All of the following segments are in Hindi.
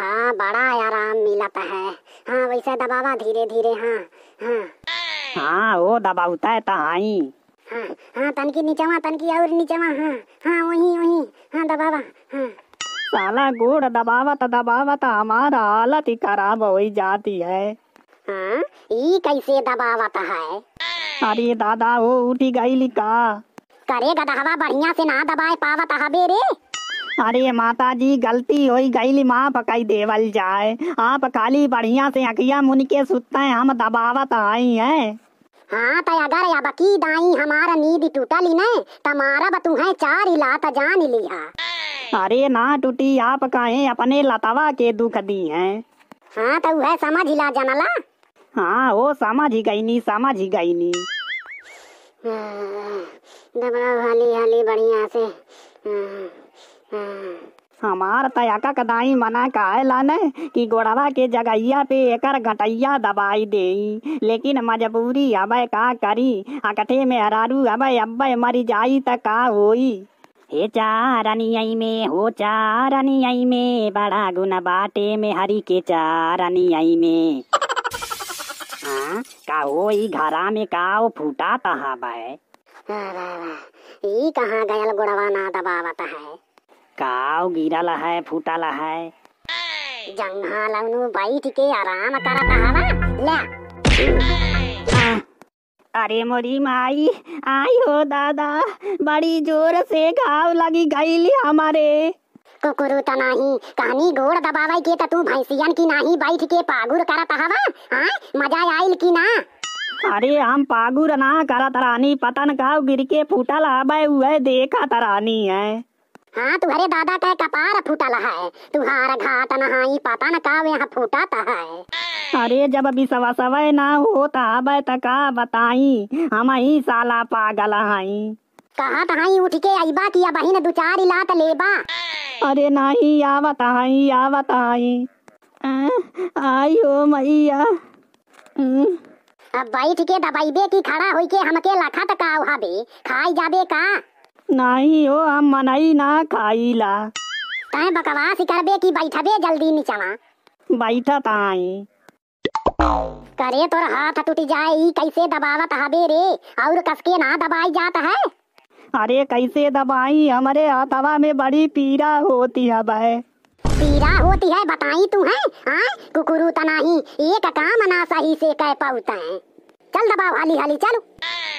हाँ बड़ा आराम मिलता है। हाँ वैसे दबावा धीरे धीरे। हाँ हाँ हाँ वो दबावता है तहाई। हाँ हाँ तनकी नीचवा तनकी और नीचवा। हाँ हाँ वही वही। हाँ दबावा। हाँ साला गोड़ दबावत दबावत हमारा हालत ही खराब हो जाती है। हाँ ई कैसे दबावत है? अरे दादा वो उठी गई का। करे गदहवा बढ़िया से ना दबाए पावत हबे रे। अरे माता जी गलती हो गई, माँ पकाई देवल जाए। आप खाली बढ़िया से अखिया मुन के सुतते हैं, हम दबावत आई हैं। हाँ तो अगर अब की दाई हमारा नींद टूटली न तमारा बतुहे 4 इलात जान लिया। अरे ना टूटी, आप कहे अपने लतवा के दुख दी हैं। हाँ तो वह समझ ला जनला। हाँ वो समझ ही गई नी, समझ ही गई नी। दबाओ हाली हाली बढ़िया से। हमार तयका कदाई मना कहला न कि गोड़वा के जगहिया पे एकर घटैया दबाई देई, लेकिन मजबूरी अबे का करी। अकठे में हरारू अबे अब्बे मरी जाई त का होई। हे चारनियई में हो चारनियई में बड़ा गुन बाटे में हरी के चारनियई में। हाँ का होई घरा में काव फूटा तहा बे। ई कहाँ गयल गोड़वा ना दबावत है? काव गिरल है फूटल है। जंघा लवनु बैठ के आराम करत हवा ले। अरे मोरी माई, आई हो दादा, बड़ी जोर से घाव लगी गई हमारे। कुकुरु त नाही कहानी गोड़ दबावाई के त तू भैंसियन की नाही बैठ के पागुर करत हवा। हाँ मजा आइल की ना? अरे हम पागुर ना करत रानी, पतन घाव गिर के फूटल हबे उहे देखत रानी है। हाँ तुम्हारे दादा का कपार फूटल है, तुहार घाट नहाई पतन का यहाँ फूटत है। अरे जब विश्वासवै ना होता हबे त का बताई, हम ही साला पागल हई। कहत हई उठ के आइबा किया बहिन 2-4 इलात लेबा। अरे नहीं आवत हई आवत हई। आई हो मैया। अब बैठ के दबाइबे की खड़ा होई के हमके लखत का हबे खाई जाबे का? नहीं हो हम मनई ना खाईला। तय बकवास करबे की बैठबे जल्दी नीचवा। बैठत आई। करे तोर हाथ टूट जाए ई कैसे दबावत हबे रे, और कसके ना दबाई जात है? अरे कैसे दबाई, हमारे हाथवा में बड़ी पीड़ा होती है बे। पीड़ा होती है बताई तू है? हाँ कुकुरु तनाही एक काम ना सही से कह पाउता है। चल दबाओ हाली हाली चलो।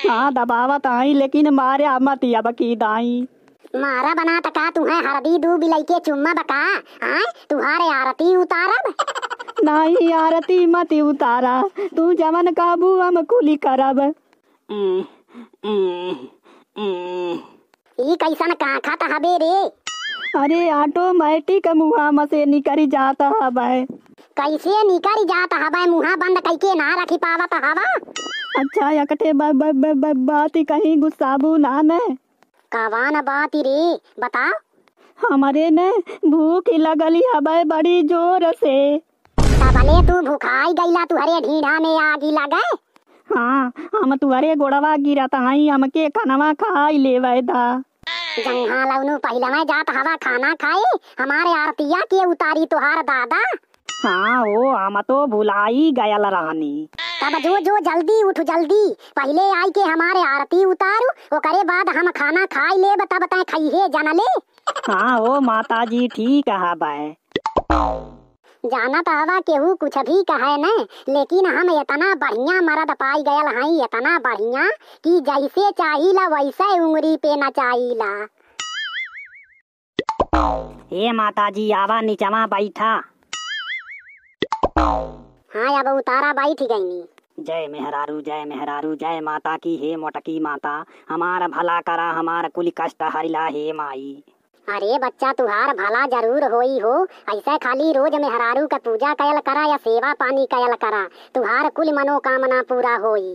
हाँ दबावत आई लेकिन मारे मत अब की दाई। मारा बना तका तू है हरदी दू बिलाई के चुम्मा बका। हाँ तुहारे आरती उतारब। नहीं आरती मत उतारा, तू जमन काबू हम कुली करब। ई कैसन काखत हबे रे? अरे ऑटोमेटिक मुहा से निकल जाता हबे। कैसे निकल जाता हबे? मुहा बंद कैके ना रखी पावत हवा? अच्छा यकटे बात कहीं गुस्साबू ना न। कवान बात रे बता। हमारे न भूख लगली हबे बड़ी जोर से। तबले तू भूखाई गईला तुहरे ढीढ़ा में आगी लगे। हाँ हम तुहरे गोड़वा गिरत हई, हमके खानवा खाई लेवे दा। जंघा लवनु पहले में जात हवा खाना खाए, हमारे आरतिया के उतारी तुहार दादा। हाँ वो हम तो भुलाई गयल रहनी। तब जो जो जल्दी उठ जल्दी, पहले आई के हमारे आरती उतारू, ओकरे बाद हम खाना खाई लेब तब तय खइहे जनले। हाँ वो माता जी ठीक है बे। जानत हवा केहू कुछ भी कहे न, लेकिन हम इतना बढ़िया मर्द पाई गयल हई, इतना बढ़िया कि जैसे चाहिला वैसे उंगली पे नचाईला। हे माता जी आवा नीचवा बैठा। हाँ अब उतारा बैठ गईनी। जय मेहरारू जय मेहरारू जय माता की हे मोटकी माता, हमारा भला करा हमारा कुल कष्ट हरिला हे माई। अरे बच्चा तुहार भला जरूर होई हो, ऐसे खाली रोज मेहरारू का पूजा कयल करा या सेवा पानी कयल करा, तुहार कुल मनोकामना पूरा होई।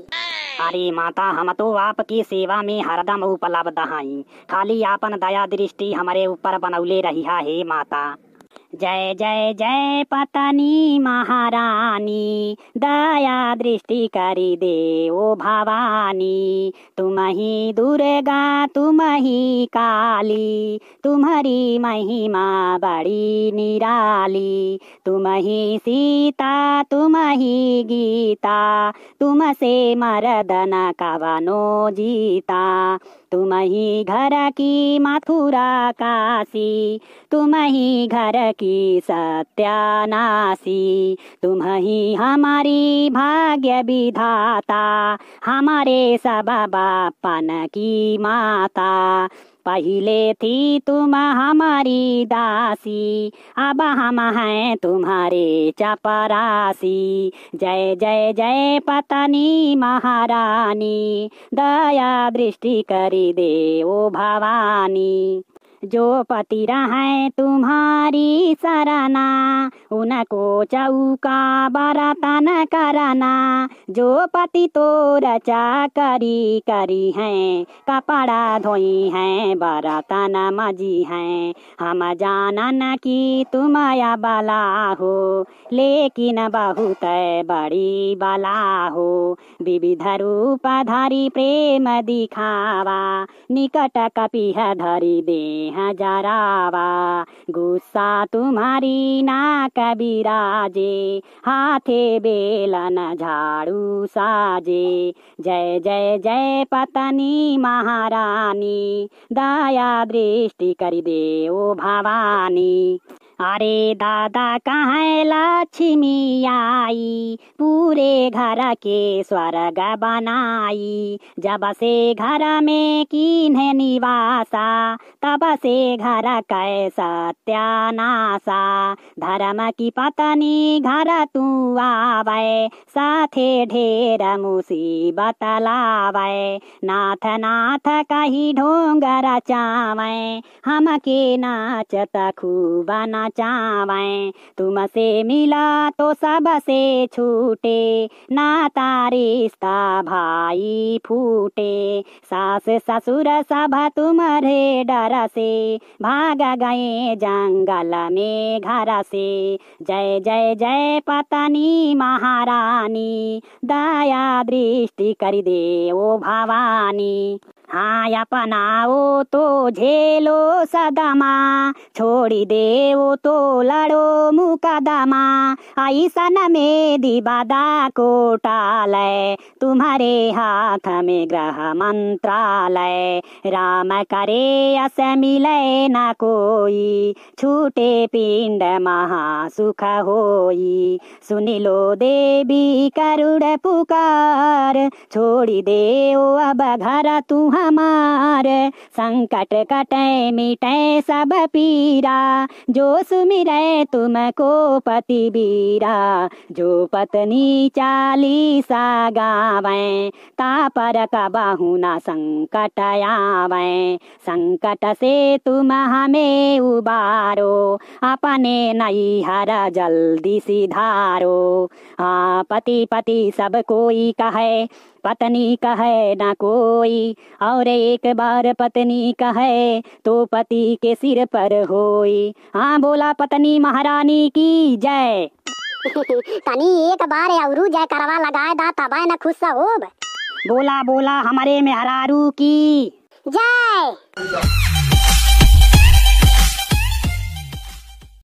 अरे माता हम तो आपकी सेवा में हरदम उपलब्ध हई, खाली आपन दया दृष्टि हमारे ऊपर बनौले रहिया हे माता। जय जय जय पतनी महारानी, दया दृष्टि करी दे ओ भवानी। तुम ही दुर्गा तुम ही काली, तुम्हारी महिमा बड़ी निराली। तुम ही सीता तुम ही गीता, तुमसे मर्दन कवनो जीता। तुम ही घर की मथुरा काशी, तुम ही घर की सत्यानाशी। तुम ही हमारी भाग्य विधाता, हमारे सब बापन की माता। पहले थी तुम हमारी दासी, अब हम हैं तुम्हारे चपरासी। जय जय जय पतनी महारानी, दया दृष्टि करी दे ओ भवानी। जो पति रहें तुम्हारी सरना, उनको चौका बरतन करना। जो पति तो रचा करी करी हैं, कपड़ा धोई हैं बरतन मजी हैं। हम जानन की तुम या बला हो, लेकिन बहुत बड़ी बला हो। विविध रूप धरी प्रेम दिखावा, निकट कपिह धरी दे जरावा। गुस्सा तुम्हारी नाक बिराजे, हाथे बेलन झाड़ू साजे। जय जय जय पतनी महारानी, दया दृष्टि करी दे ओ भवानी। अरे दादा कहाँ लक्ष्मी आई, पूरे घर के स्वर्ग बनाई। जब से घर में कीन्हे निवासा, तब से घर कै सत्यानाशा। धर्म की पत्नी घर तू आवे, साथे ढेर मुसीबत लावे। नाथ नाथ कही ढोंग रचावे, हमके नाचत खूब नचावे। तुमसे मिला तो सबसे छूटे, नाता रिश्ता भाई फूटे। सास ससुर सब तुम्हारे डर से, भाग गए जंगल में घर से। जय जय जय पतनी महारानी, दया दृष्टि कर दे ओ भवानी। हाँ अपनाओ तो झेलो सदमा, छोड़ी दे वो तो लड़ो मुकदमा। ऐसन में दिबादा कोटालय, तुम्हारे हाथ में गृह मंत्रालय। राम करे अस मिले न कोई, छूटे पिंड महासुख होई। सुनी लो देवी करुण पुकार, छोड़ी दे ओ अब घर तू हमार। संकट कटे मिटे सब पीरा, जो सुमिरे तुमको पति बीरा। जो पत्नी चालीसा गावे, ता पर कबहु न संकट आवे। संकट से तुम हमें उबारो, अपने नैहर जल्दी सिधारो। हाँ पति पति सब कोई कहे, पत्नी कहे न कोई। और एक बार पत्नी कहे तो पति के सिर पर होई। हाँ बोला पत्नी महारानी की जय। तनी एक बार औरू जय करवा लगाए दा, तब न खुश होब। बोला बोला हमारे मेहरारू की जय।